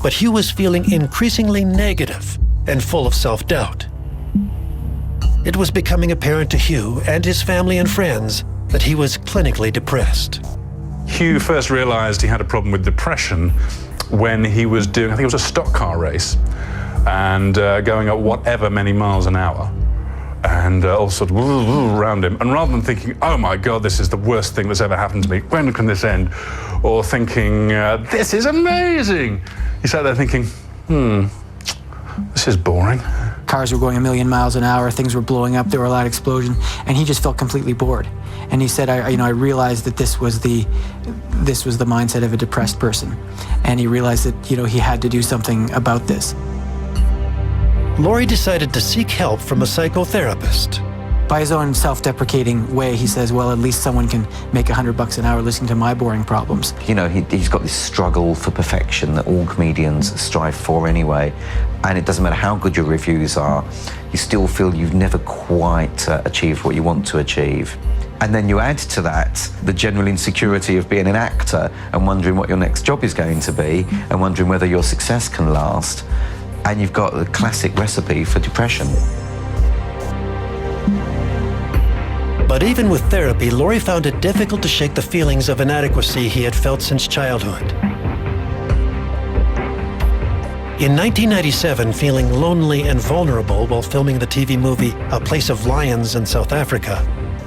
but Hugh was feeling increasingly negative and full of self-doubt. It was becoming apparent to Hugh and his family and friends that he was clinically depressed. Hugh first realized he had a problem with depression when he was doing, I think it was a stock car race, and going at whatever many miles an hour, and all sort of around him. And rather than thinking, oh my God, this is the worst thing that's ever happened to me, when can this end? Or thinking, this is amazing, he sat there thinking, this is boring. Cars were going 1,000,000 miles an hour, things were blowing up, there were a lot of explosions, and he just felt completely bored. And he said, I realized that this was the mindset of a depressed person. And he realized that, he had to do something about this. Laurie decided to seek help from a psychotherapist. By his own self-deprecating way, he says, well, at least someone can make $100 an hour listening to my boring problems. He's got this struggle for perfection that all comedians strive for anyway. And it doesn't matter how good your reviews are, you still feel you've never quite achieved what you want to achieve. And then you add to that the general insecurity of being an actor and wondering what your next job is going to be and wondering whether your success can last. And you've got the classic recipe for depression. But even with therapy, Laurie found it difficult to shake the feelings of inadequacy he had felt since childhood. In 1997, feeling lonely and vulnerable while filming the TV movie A Place of Lions in South Africa,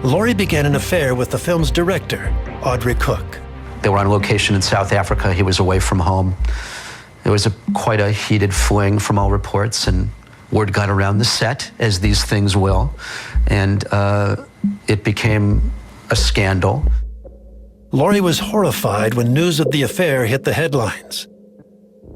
Laurie began an affair with the film's director, Audrey Cook. They were on location in South Africa. He was away from home. There was quite a heated fling from all reports, and word got around the set, as these things will, and it became a scandal. Laurie was horrified when news of the affair hit the headlines.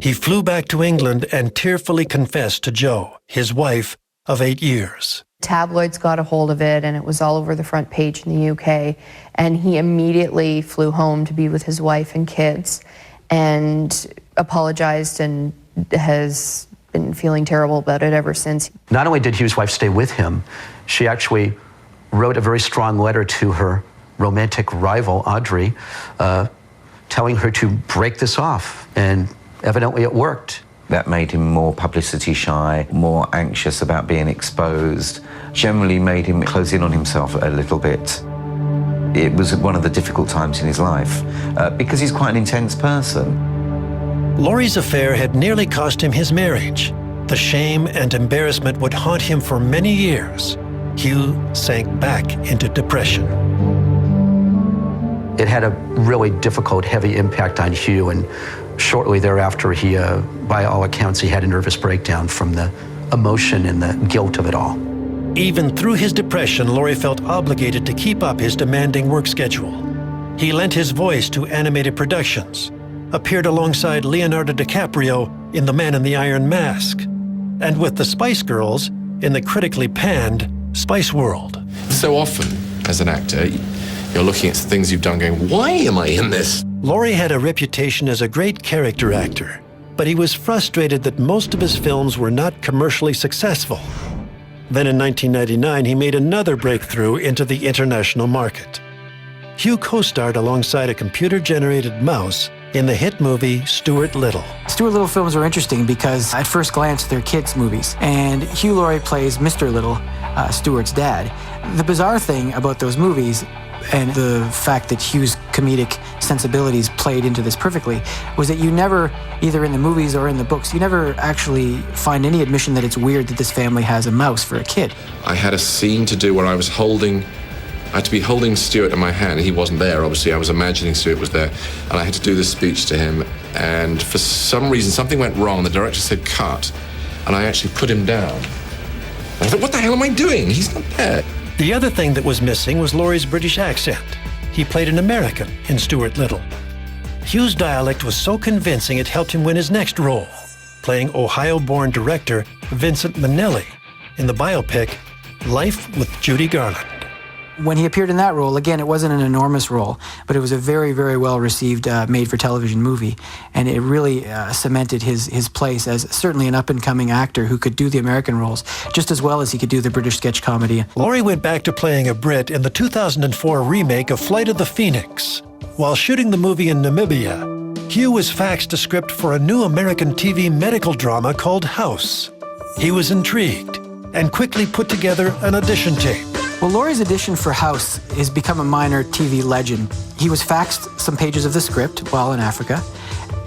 He flew back to England and tearfully confessed to Jo, his wife of 8 years. Tabloids got a hold of it, and it was all over the front page in the UK, and he immediately flew home to be with his wife and kids and apologized and has been feeling terrible about it ever since. Not only did Hugh's wife stay with him, she actually wrote a very strong letter to her romantic rival, Audrey, telling her to break this off, and evidently it worked. That made him more publicity shy, more anxious about being exposed, generally made him close in on himself a little bit. It was one of the difficult times in his life, because he's quite an intense person. Laurie's affair had nearly cost him his marriage. The shame and embarrassment would haunt him for many years. Hugh sank back into depression. It had a really difficult, heavy impact on Hugh, and shortly thereafter, he, by all accounts, he had a nervous breakdown from the emotion and the guilt of it all. Even through his depression, Laurie felt obligated to keep up his demanding work schedule. He lent his voice to animated productions, appeared alongside Leonardo DiCaprio in The Man in the Iron Mask, and with the Spice Girls in the critically panned Spice World. So often, as an actor, you're looking at things you've done going, why am I in this? Laurie had a reputation as a great character actor, but he was frustrated that most of his films were not commercially successful. Then in 1999, he made another breakthrough into the international market. Hugh co-starred alongside a computer-generated mouse in the hit movie Stuart Little. Stuart Little films are interesting because at first glance they're kids' movies, and Hugh Laurie plays Mr. Little, Stuart's dad. The bizarre thing about those movies, and the fact that Hugh's comedic sensibilities played into this perfectly, was that you never, either in the movies or in the books, you never actually find any admission that it's weird that this family has a mouse for a kid. I had a scene to do where I had to be holding Stuart in my hand. He wasn't there, obviously. I was imagining Stuart was there, and I had to do this speech to him, and for some reason, something went wrong. The director said, cut, and I actually put him down. And I thought, what the hell am I doing? He's not there. The other thing that was missing was Laurie's British accent. He played an American in Stuart Little. Hugh's dialect was so convincing it helped him win his next role, playing Ohio-born director Vincent Minnelli in the biopic Life with Judy Garland. When he appeared in that role, again, it wasn't an enormous role, but it was a very, very well-received made-for-television movie, and it really cemented his place as certainly an up-and-coming actor who could do the American roles just as well as he could do the British sketch comedy. Laurie went back to playing a Brit in the 2004 remake of Flight of the Phoenix. While shooting the movie in Namibia, Hugh was faxed a script for a new American TV medical drama called House. He was intrigued and quickly put together an audition tape. Well, Laurie's audition for House has become a minor TV legend. He was faxed some pages of the script while in Africa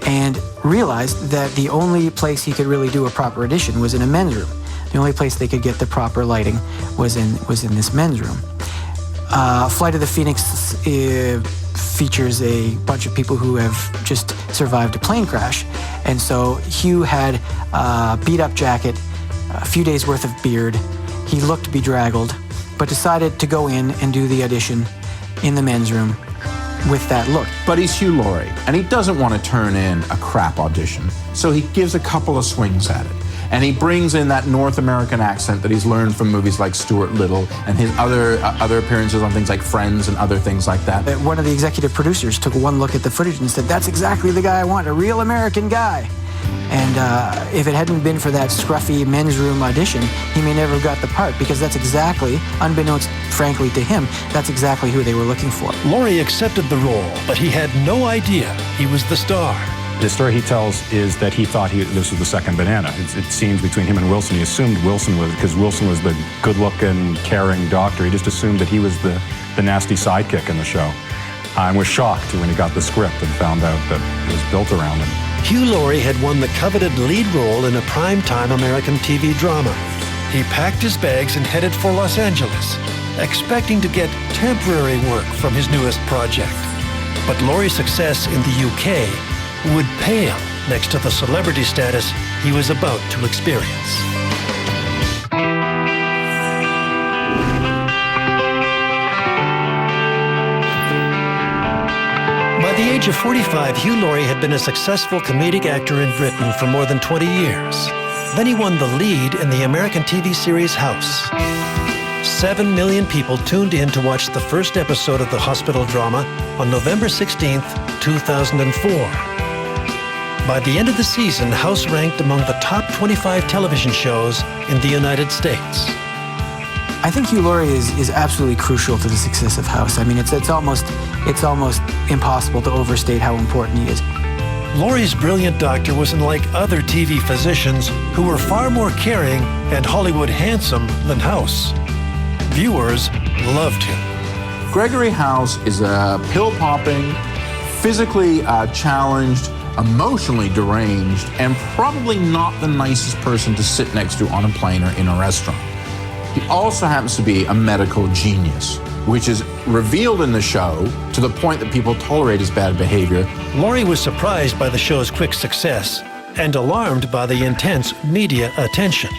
and realized that the only place he could really do a proper audition was in a men's room. The only place they could get the proper lighting was in this men's room. Flight of the Phoenix features a bunch of people who have just survived a plane crash. And so Hugh had a beat-up jacket, a few days' worth of beard. He looked bedraggled, but decided to go in and do the audition in the men's room with that look. But he's Hugh Laurie, and he doesn't want to turn in a crap audition, so he gives a couple of swings at it. And he brings in that North American accent that he's learned from movies like Stuart Little and his other appearances on things like Friends and other things like that. One of the executive producers took one look at the footage and said, "That's exactly the guy I want, a real American guy." And if it hadn't been for that scruffy men's room audition, he may never have got the part, because that's exactly, unbeknownst frankly to him, that's exactly who they were looking for. Laurie accepted the role, but he had no idea he was the star. The story he tells is that he thought this was the second banana. It seems between him and Wilson, he assumed Wilson was, because Wilson was the good-looking, caring doctor, he just assumed that he was the nasty sidekick in the show. And was shocked when he got the script and found out that it was built around him. Hugh Laurie had won the coveted lead role in a primetime American TV drama. He packed his bags and headed for Los Angeles, expecting to get temporary work from his newest project. But Laurie's success in the UK would pale next to the celebrity status he was about to experience. By the age of 45, Hugh Laurie had been a successful comedic actor in Britain for more than 20 years. Then he won the lead in the American TV series House. 7 million people tuned in to watch the first episode of the hospital drama on November 16, 2004. By the end of the season, House ranked among the top 25 television shows in the United States. I think Hugh Laurie is absolutely crucial to the success of House. I mean, it's almost impossible to overstate how important he is. Laurie's brilliant doctor was unlike other TV physicians who were far more caring and Hollywood handsome than House. Viewers loved him. Gregory House is a pill-popping, physically challenged, emotionally deranged, and probably not the nicest person to sit next to on a plane or in a restaurant. He also happens to be a medical genius, which is revealed in the show to the point that people tolerate his bad behavior. Laurie was surprised by the show's quick success and alarmed by the intense media attention.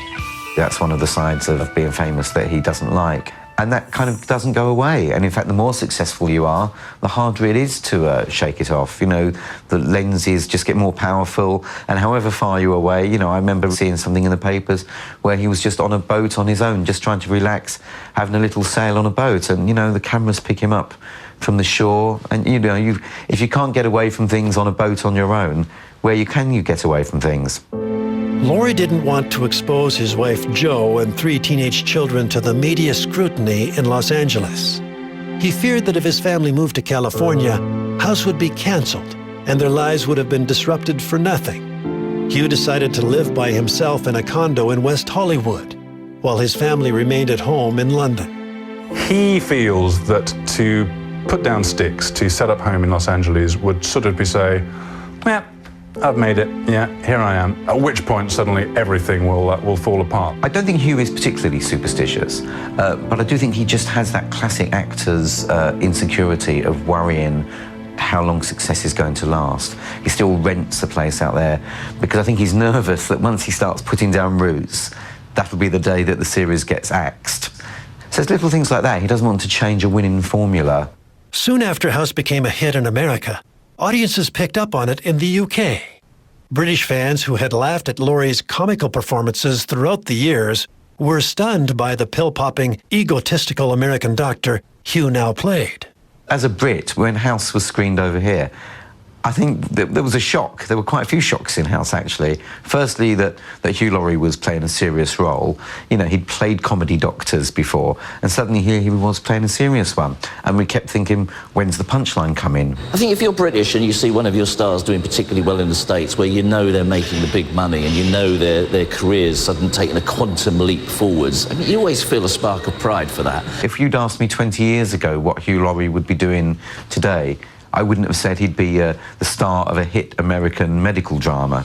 That's one of the sides of being famous that he doesn't like. And that kind of doesn't go away. And in fact, the more successful you are, the harder it is to shake it off. You know, the lenses just get more powerful. And however far you're away, you know, I remember seeing something in the papers where he was just on a boat on his own, just trying to relax, having a little sail on a boat. And, you know, the cameras pick him up from the shore. And, you know, if you can't get away from things on a boat on your own, where can you get away from things? Laurie didn't want to expose his wife Jo and 3 teenage children to the media scrutiny in Los Angeles. He feared that if his family moved to California, House would be canceled and their lives would have been disrupted for nothing. Hugh decided to live by himself in a condo in West Hollywood, while his family remained at home in London. He feels that to put down sticks, to set up home in Los Angeles, would sort of be say, yeah, I've made it, yeah, here I am. At which point suddenly everything will fall apart. I don't think Hugh is particularly superstitious, but I do think he just has that classic actor's insecurity of worrying how long success is going to last. He still rents a place out there because I think he's nervous that once he starts putting down roots, that'll be the day that the series gets axed. So it's little things like that. He doesn't want to change a winning formula. Soon after House became a hit in America, audiences picked up on it in the UK. British fans who had laughed at Laurie's comical performances throughout the years were stunned by the pill-popping, egotistical American doctor Hugh now played. As a Brit, when House was screened over here, I think there was a shock. There were quite a few shocks in House, actually. Firstly, that Hugh Laurie was playing a serious role. You know, he'd played comedy doctors before, and suddenly here he was playing a serious one. And we kept thinking, when's the punchline come in? I think if you're British and you see one of your stars doing particularly well in the States, where you know they're making the big money and you know their careers suddenly taking a quantum leap forwards, I mean, you always feel a spark of pride for that. If you'd asked me 20 years ago what Hugh Laurie would be doing today, I wouldn't have said he'd be the star of a hit American medical drama.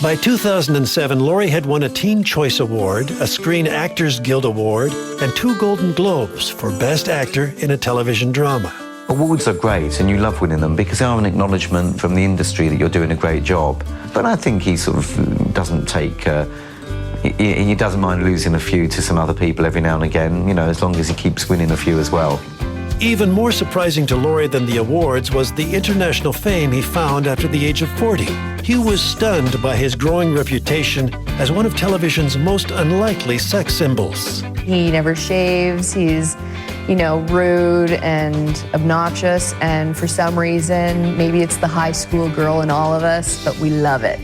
By 2007, Laurie had won a Teen Choice Award, a Screen Actors Guild Award, and 2 Golden Globes for Best Actor in a Television Drama. Awards are great, and you love winning them because they are an acknowledgement from the industry that you're doing a great job. But I think he sort of doesn't take... he doesn't mind losing a few to some other people every now and again, you know, as long as he keeps winning a few as well. Even more surprising to Laurie than the awards was the international fame he found after the age of 40. Hugh was stunned by his growing reputation as one of television's most unlikely sex symbols. He never shaves, he's, you know, rude and obnoxious, and for some reason, maybe it's the high school girl in all of us, but we love it.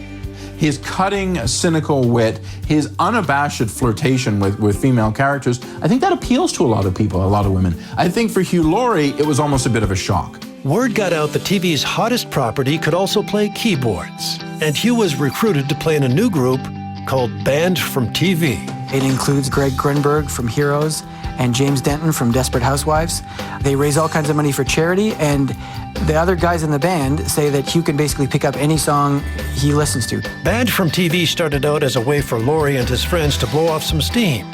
His cutting, cynical wit, his unabashed flirtation with female characters, I think that appeals to a lot of people, a lot of women. I think for Hugh Laurie, it was almost a bit of a shock. Word got out that TV's hottest property could also play keyboards, and Hugh was recruited to play in a new group called Banned from TV. It includes Greg Grunberg from Heroes and James Denton from Desperate Housewives. They raise all kinds of money for charity, and the other guys in the band say that Hugh can basically pick up any song he listens to. Banned from TV started out as a way for Laurie and his friends to blow off some steam.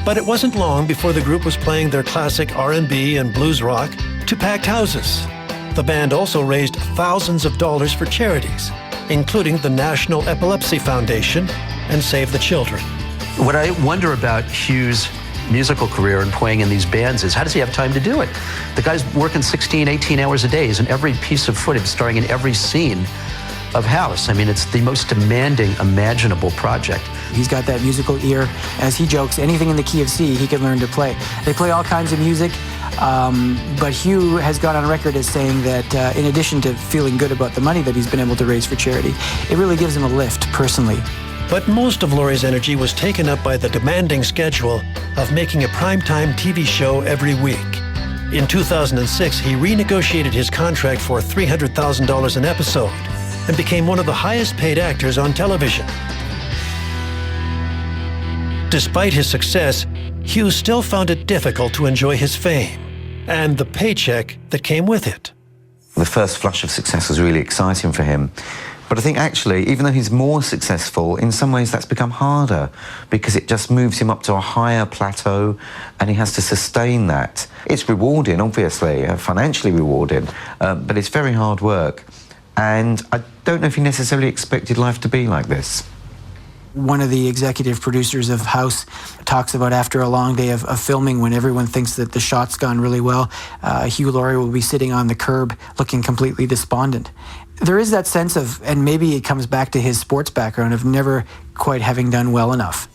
But it wasn't long before the group was playing their classic R&B and blues rock to packed houses. The band also raised thousands of dollars for charities, including the National Epilepsy Foundation and Save the Children. What I wonder about Hugh's musical career and playing in these bands is, how does he have time to do it? The guy's working 16, 18 hours a day. He's in every piece of footage, starring in every scene of House. I mean, it's the most demanding imaginable project. He's got that musical ear. As he jokes, anything in the key of C, he can learn to play. They play all kinds of music, but Hugh has gone on record as saying that in addition to feeling good about the money that he's been able to raise for charity, it really gives him a lift personally. But most of Laurie's energy was taken up by the demanding schedule of making a primetime TV show every week. In 2006, he renegotiated his contract for $300,000 an episode and became one of the highest-paid actors on television. Despite his success, Hugh still found it difficult to enjoy his fame and the paycheck that came with it. The first flush of success was really exciting for him. But I think actually, even though he's more successful, in some ways that's become harder because it just moves him up to a higher plateau and he has to sustain that. It's rewarding, obviously, financially rewarding, but it's very hard work. And I don't know if he necessarily expected life to be like this. One of the executive producers of House talks about after a long day of filming, when everyone thinks that the shot's gone really well, Hugh Laurie will be sitting on the curb looking completely despondent. There is that sense of, and maybe it comes back to his sports background, of never quite having done well enough.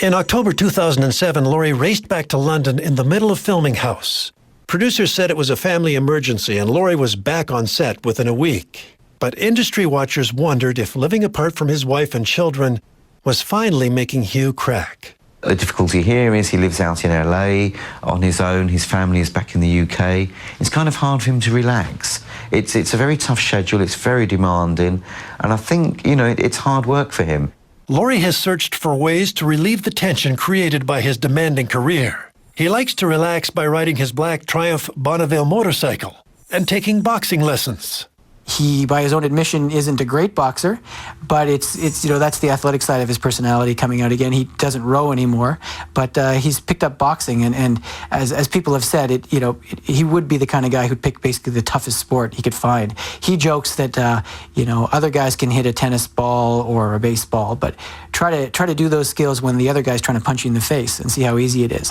In October 2007, Laurie raced back to London in the middle of filming House. Producers said it was a family emergency and Laurie was back on set within a week. But industry watchers wondered if living apart from his wife and children was finally making Hugh crack. The difficulty here is he lives out in LA on his own, his family is back in the UK. It's kind of hard for him to relax. It's a very tough schedule, it's very demanding, and I think, you know, it's hard work for him. Laurie has searched for ways to relieve the tension created by his demanding career. He likes to relax by riding his black Triumph Bonneville motorcycle and taking boxing lessons. He, by his own admission, isn't a great boxer, but it's you know, that's the athletic side of his personality coming out again. He doesn't row anymore, but he's picked up boxing, and as people have said, he would be the kind of guy who'd pick basically the toughest sport he could find. He jokes that other guys can hit a tennis ball or a baseball, but try to do those skills when the other guy's trying to punch you in the face and see how easy it is.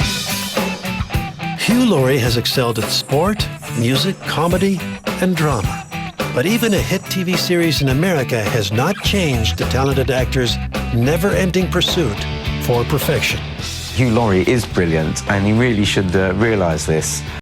Hugh Laurie has excelled at sport, music, comedy, and drama. But even a hit TV series in America has not changed the talented actor's never-ending pursuit for perfection. Hugh Laurie is brilliant, and he really should realise this.